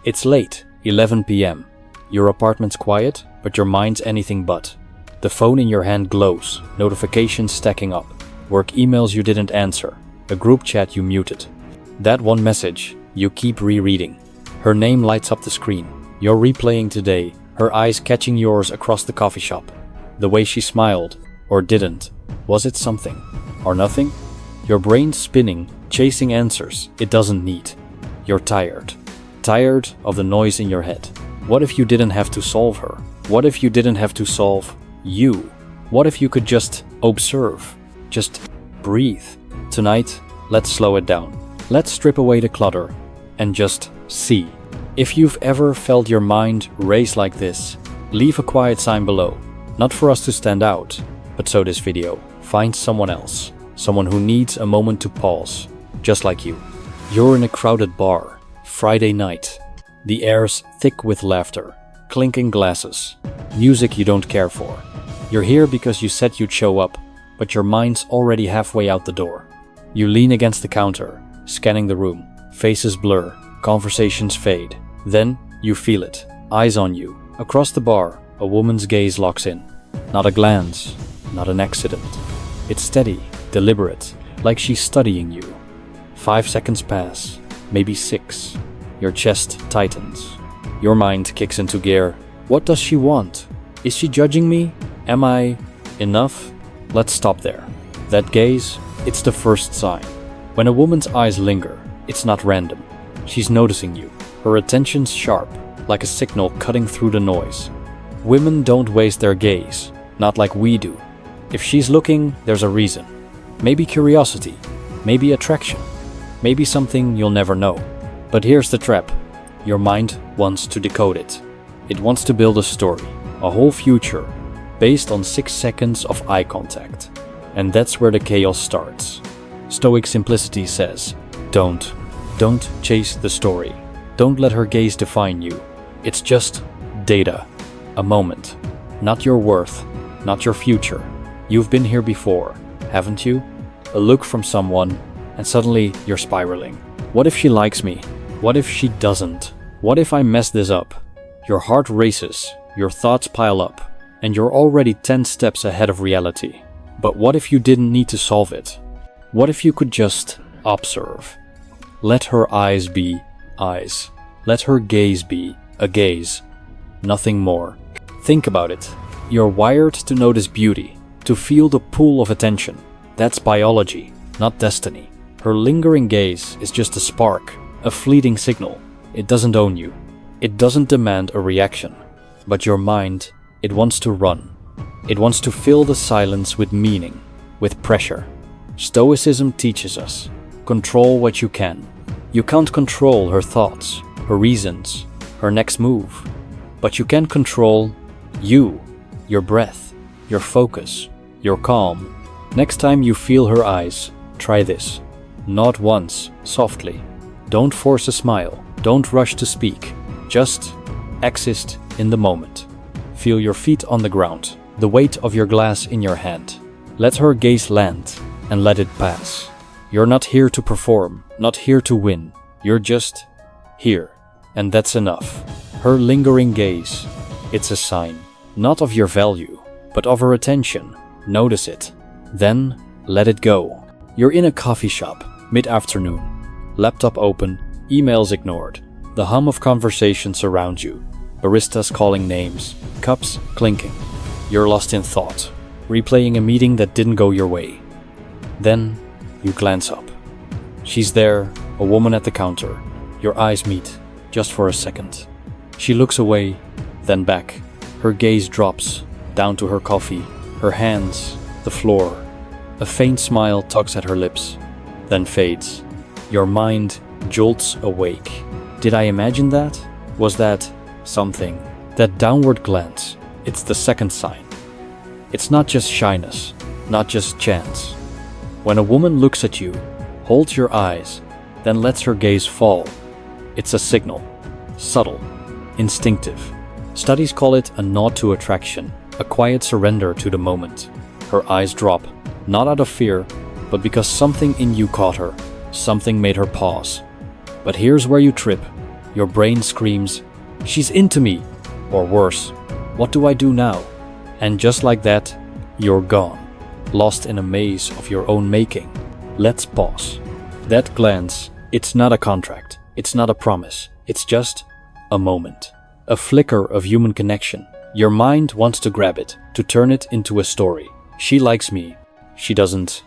It's late, 11 p.m. Your apartment's quiet, but your mind's anything but. The phone in your hand glows, notifications stacking up, work emails you didn't answer, a group chat you muted. That one message you keep rereading. Her name lights up the screen. You're replaying today, her eyes catching yours across the coffee shop. The way she smiled, or didn't. Was it something, or nothing? Your brain's spinning, chasing answers it doesn't need. You're tired. Tired of the noise in your head. What if you didn't have to solve her? What if you didn't have to solve you? What if you could just observe? Just breathe. Tonight, let's slow it down. Let's strip away the clutter and just see. If you've ever felt your mind race like this, leave a quiet sign below. Not for us to stand out, but so this video finds someone else. Someone who needs a moment to pause, just like you. You're in a crowded bar, Friday night. The air's thick with laughter, clinking glasses, music you don't care for. You're here because you said you'd show up, but your mind's already halfway out the door. You lean against the counter, scanning the room. Faces blur, conversations fade. Then you feel it, eyes on you. Across the bar, a woman's gaze locks in. Not a glance, not an accident. It's steady, deliberate, like she's studying you. 5 seconds pass, maybe 6. Your chest tightens. Your mind kicks into gear. What does she want? Is she judging me? Am I enough? Let's stop there. That gaze, it's the first sign. When a woman's eyes linger, it's not random. She's noticing you. Her attention's sharp, like a signal cutting through the noise. Women don't waste their gaze, not like we do. If she's looking, there's a reason. Maybe curiosity, maybe attraction, maybe something you'll never know. But here's the trap. Your mind wants to decode it. It wants to build a story, a whole future, based on 6 seconds of eye contact. And that's where the chaos starts. Stoic simplicity says, don't chase the story. Don't let her gaze define you. It's just data, a moment. Not your worth, not your future. You've been here before, haven't you? A look from someone, and suddenly you're spiraling. What if she likes me? What if she doesn't? What if I mess this up? Your heart races, your thoughts pile up, and you're already 10 steps ahead of reality. But what if you didn't need to solve it? What if you could just observe? Let her eyes be eyes. Let her gaze be a gaze. Nothing more. Think about it. You're wired to notice beauty, to feel the pull of attention. That's biology, not destiny. Her lingering gaze is just a spark, a fleeting signal. It doesn't own you. It doesn't demand a reaction. But your mind, it wants to run. It wants to fill the silence with meaning, with pressure. Stoicism teaches us, control what you can. You can't control her thoughts, her reasons, her next move. But you can control you, your breath, your focus, your calm. Next time you feel her eyes, try this. Not once, softly. Don't force a smile. Don't rush to speak. Just exist in the moment. Feel your feet on the ground, the weight of your glass in your hand. Let her gaze land and let it pass. You're not here to perform, not here to win. You're just here, and that's enough. Her lingering gaze, it's a sign, not of your value, but of her attention. Notice it, then let it go. You're in a coffee shop, mid-afternoon. Laptop open, emails ignored. The hum of conversation surrounds you. Baristas calling names, cups clinking. You're lost in thought, replaying a meeting that didn't go your way. Then you glance up. She's there, a woman at the counter. Your eyes meet, just for a second. She looks away, then back. Her gaze drops, down to her coffee, her hands, the floor. A faint smile tugs at her lips, then fades. Your mind jolts awake. Did I imagine that? Was that something? That downward glance, it's the second sign. It's not just shyness, not just chance. When a woman looks at you, holds your eyes, then lets her gaze fall, it's a signal. Subtle, instinctive. Studies call it a nod to attraction, a quiet surrender to the moment. Her eyes drop, not out of fear, but because something in you caught her, something made her pause. But here's where you trip. Your brain screams, "She's into me!" Or worse, "What do I do now?" And just like that, you're gone, lost in a maze of your own making. Let's pause. That glance, it's not a contract, it's not a promise, it's just a moment. A flicker of human connection. Your mind wants to grab it, to turn it into a story. She likes me. She doesn't.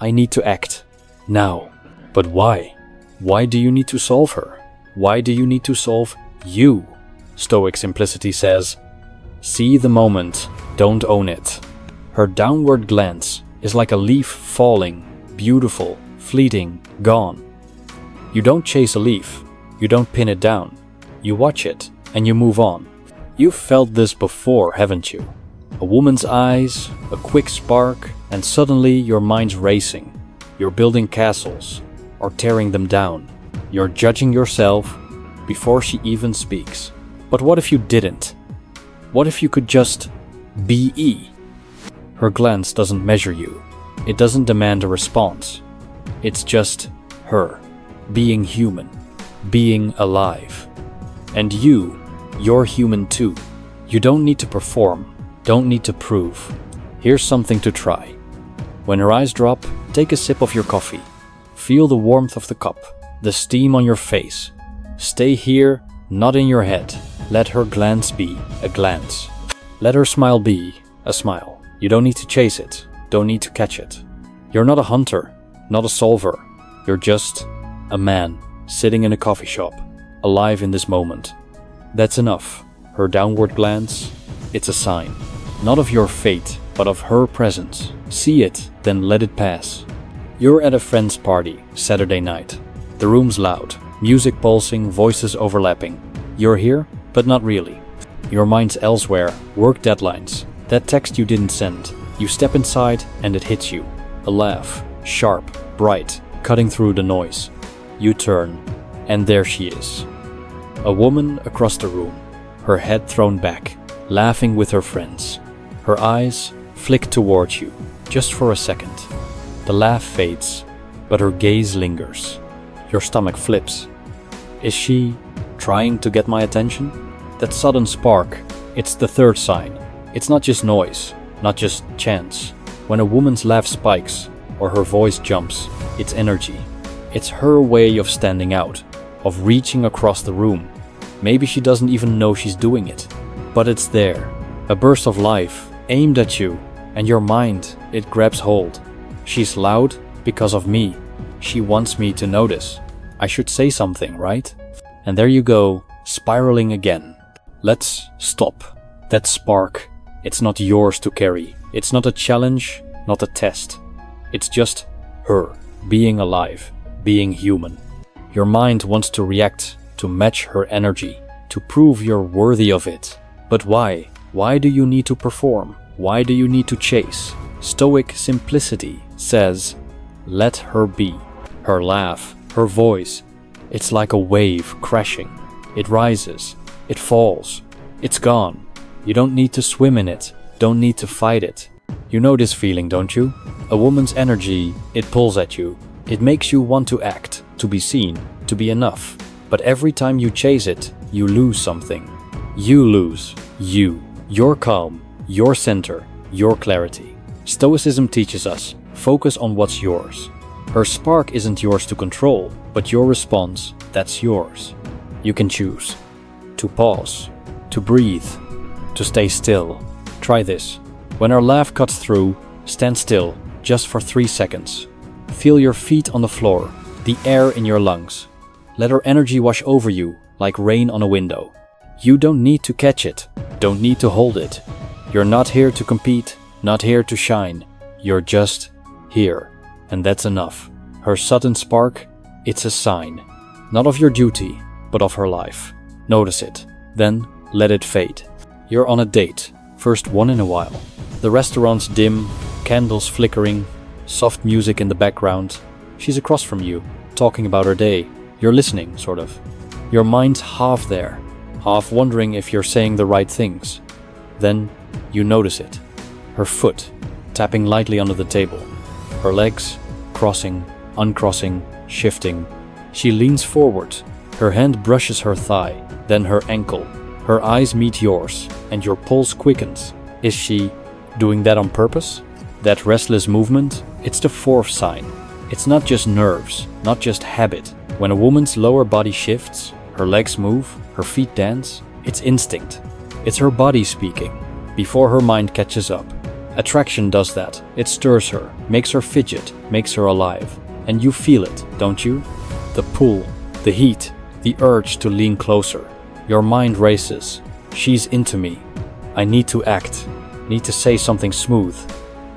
I need to act. Now. But why? Why do you need to solve her? Why do you need to solve you? Stoic simplicity says, see the moment, don't own it. Her downward glance is like a leaf falling, beautiful, fleeting, gone. You don't chase a leaf, you don't pin it down. You watch it, and you move on. You've felt this before, haven't you? A woman's eyes, a quick spark, and suddenly your mind's racing. You're building castles, or tearing them down. You're judging yourself before she even speaks. But what if you didn't? What if you could just be? Her glance doesn't measure you. It doesn't demand a response. It's just her, being human, being alive. And you're human too. You don't need to perform, don't need to prove. Here's something to try. When her eyes drop, take a sip of your coffee. Feel the warmth of the cup, the steam on your face. Stay here, not in your head. Let her glance be a glance. Let her smile be a smile. You don't need to chase it, don't need to catch it. You're not a hunter, not a solver. You're just a man sitting in a coffee shop, alive in this moment. That's enough. Her downward glance, it's a sign. Not of your fate, but of her presence. See it, then let it pass. You're at a friend's party, Saturday night. The room's loud, music pulsing, voices overlapping. You're here, but not really. Your mind's elsewhere, work deadlines, that text you didn't send. You step inside and it hits you. A laugh, sharp, bright, cutting through the noise. You turn, and there she is. A woman across the room, her head thrown back, laughing with her friends. Her eyes flick towards you, just for a second. The laugh fades, but her gaze lingers. Your stomach flips. Is she trying to get my attention? That sudden spark, it's the third sign. It's not just noise, not just chance. When a woman's laugh spikes, or her voice jumps, it's energy. It's her way of standing out, of reaching across the room. Maybe she doesn't even know she's doing it, but it's there. A burst of life, aimed at you, and your mind, it grabs hold. She's loud because of me. She wants me to notice. I should say something, right? And there you go, spiraling again. Let's stop. That spark, it's not yours to carry. It's not a challenge, not a test. It's just her, being alive, being human. Your mind wants to react, to match her energy, to prove you're worthy of it. But why? Why do you need to perform? Why do you need to chase? Stoic simplicity says, let her be. Her laugh, her voice, it's like a wave crashing. It rises, it falls, it's gone. You don't need to swim in it, don't need to fight it. You know this feeling, don't you? A woman's energy, it pulls at you. It makes you want to act, to be seen, to be enough. But every time you chase it, you lose something. You lose you, your calm, your center, your clarity. Stoicism teaches us, focus on what's yours. Her spark isn't yours to control, but your response, that's yours. You can choose to pause, to breathe, to stay still. Try this. When her laugh cuts through, stand still, just for 3 seconds. Feel your feet on the floor, the air in your lungs. Let her energy wash over you, like rain on a window. You don't need to catch it, don't need to hold it. You're not here to compete, not here to shine. You're just here, and that's enough. Her sudden spark, it's a sign, not of your duty, but of her life. Notice it, then let it fade. You're on a date, first one in a while. The restaurant's dim, candles flickering, soft music in the background. She's across from you, talking about her day. You're listening, sort of. Your mind's half there, half wondering if you're saying the right things. Then you notice it. Her foot, tapping lightly under the table. Her legs, crossing, uncrossing, shifting. She leans forward, Her hand brushes her thigh, then her ankle. Her eyes meet yours, and your pulse quickens. Is she doing that on purpose? That restless movement, it's the fourth sign. It's not just nerves, not just habit. When a woman's lower body shifts, her legs move, her feet dance, it's instinct. It's her body speaking, before her mind catches up. Attraction does that. It stirs her, makes her fidget, makes her alive. And you feel it, don't you? The pull, the heat, the urge to lean closer. Your mind races. She's into me. I need to act, need to say something smooth.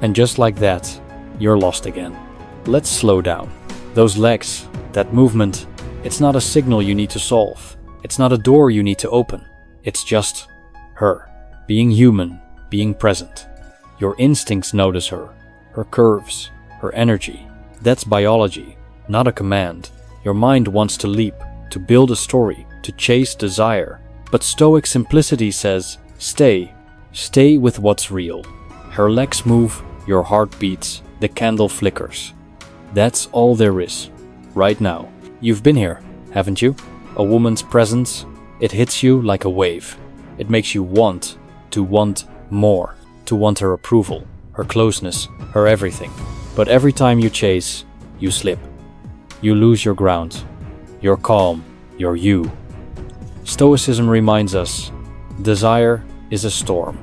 And just like that, you're lost again. Let's slow down. Those legs, that movement, it's not a signal you need to solve. It's not a door you need to open. It's just her, being human, being present. Your instincts notice her, her curves, her energy. That's biology, not a command. Your mind wants to leap, to build a story, to chase desire. But Stoic simplicity says, stay with what's real. Her legs move, your heart beats, the candle flickers. That's all there is, right now. You've been here, haven't you? A woman's presence, it hits you like a wave. It makes you want more, to want her approval, her closeness, her everything. But every time you chase, you slip. You lose your ground. You're calm, you're you. Stoicism reminds us, desire is a storm.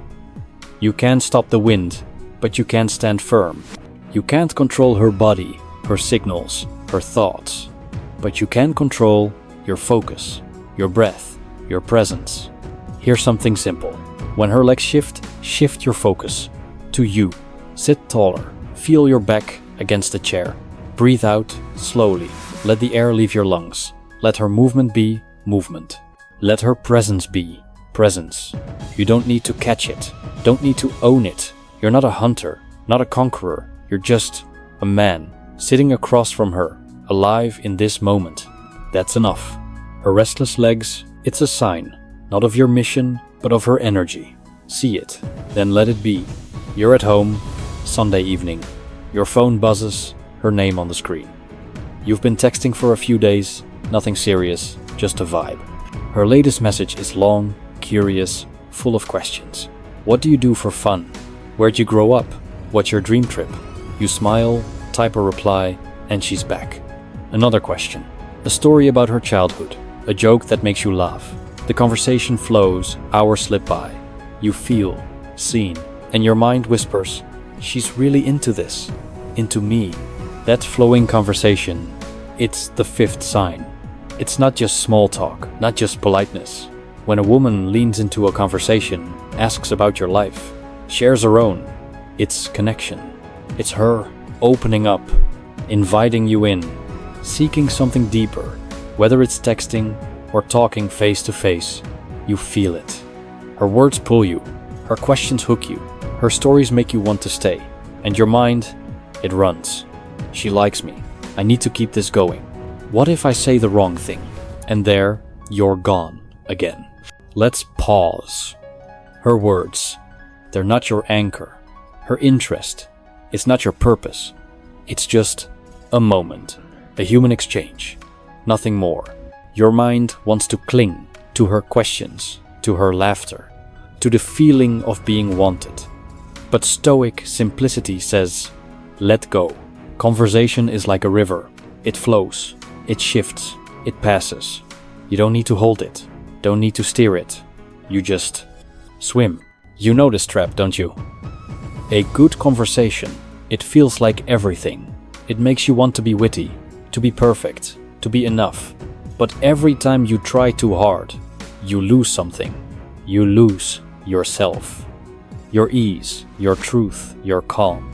You can't stop the wind, but you can stand firm. You can't control her body, her signals, her thoughts, but you can control your focus, your breath, your presence. Here's something simple. When her legs shift your focus to you. Sit taller, feel your back against the chair. Breathe out slowly. Let the air leave your lungs. Let her movement be movement. Let her presence be presence. You don't need to catch it, don't need to own it. You're not a hunter, not a conqueror. You're just a man sitting across from her, alive in this moment. That's enough. Her restless legs, it's a sign, not of your mission, but of her energy. See it, then let it be. You're at home, Sunday evening. Your phone buzzes, her name on the screen. You've been texting for a few days, nothing serious, just a vibe. Her latest message is long, curious, full of questions. What do you do for fun? Where'd you grow up? What's your dream trip? You smile, type a reply, and she's back. Another question. A story about her childhood. A joke that makes you laugh. The conversation flows, hours slip by. You feel seen, and your mind whispers, she's really into this, into me. That flowing conversation, it's the fifth sign. It's not just small talk, not just politeness. When a woman leans into a conversation, asks about your life, shares her own, it's connection. It's her opening up, inviting you in, seeking something deeper. Whether it's texting or talking face to face, you feel it. Her words pull you, her questions hook you, her stories make you want to stay. And your mind, it runs. She likes me. I need to keep this going. What if I say the wrong thing? And there, you're gone again. Let's pause. Her words, they're not your anchor. Her interest, it's not your purpose. It's just a moment, a human exchange, nothing more. Your mind wants to cling to her questions, to her laughter, to the feeling of being wanted. But Stoic simplicity says, let go. Conversation is like a river. It flows, it shifts, it passes. You don't need to hold it, don't need to steer it. You just swim. You know this trap, don't you? A good conversation, it feels like everything. It makes you want to be witty, to be perfect, to be enough. But every time you try too hard, you lose something. You lose yourself. Your ease, your truth, your calm.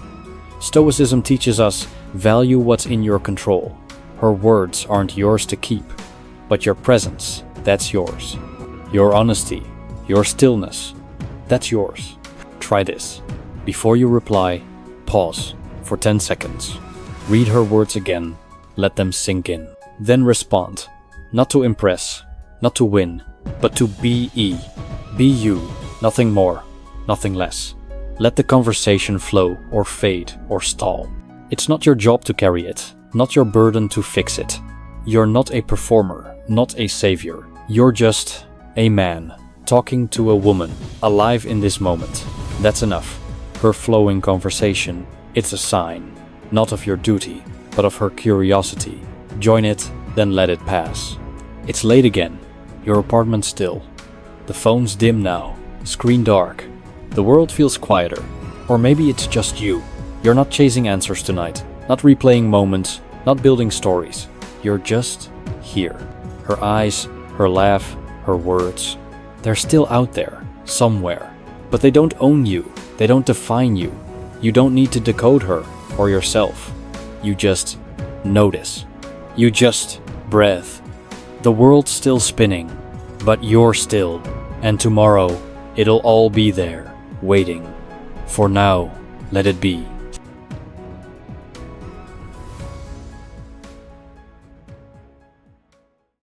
Stoicism teaches us, value what's in your control. Her words aren't yours to keep, but your presence, that's yours. Your honesty, your stillness, that's yours. Try this. Before you reply, pause for 10 seconds. Read her words again, let them sink in. Then respond, not to impress, not to win, but to be you, nothing more, nothing less. Let the conversation flow or fade or stall. It's not your job to carry it, not your burden to fix it. You're not a performer, not a savior. You're just a man talking to a woman, alive in this moment. That's enough. Her flowing conversation, it's a sign, not of your duty, but of her curiosity. Join it, then let it pass. It's late again. Your apartment still. The phone's dim now, screen dark. The world feels quieter. Or maybe it's just you. You're not chasing answers tonight, not replaying moments, not building stories. You're just here. Her eyes, her laugh, her words. They're still out there, somewhere. But they don't own you. They don't define you. You don't need to decode her or yourself. You just notice. You just breathe. The world's still spinning, but you're still. And tomorrow, it'll all be there, waiting. For now, let it be.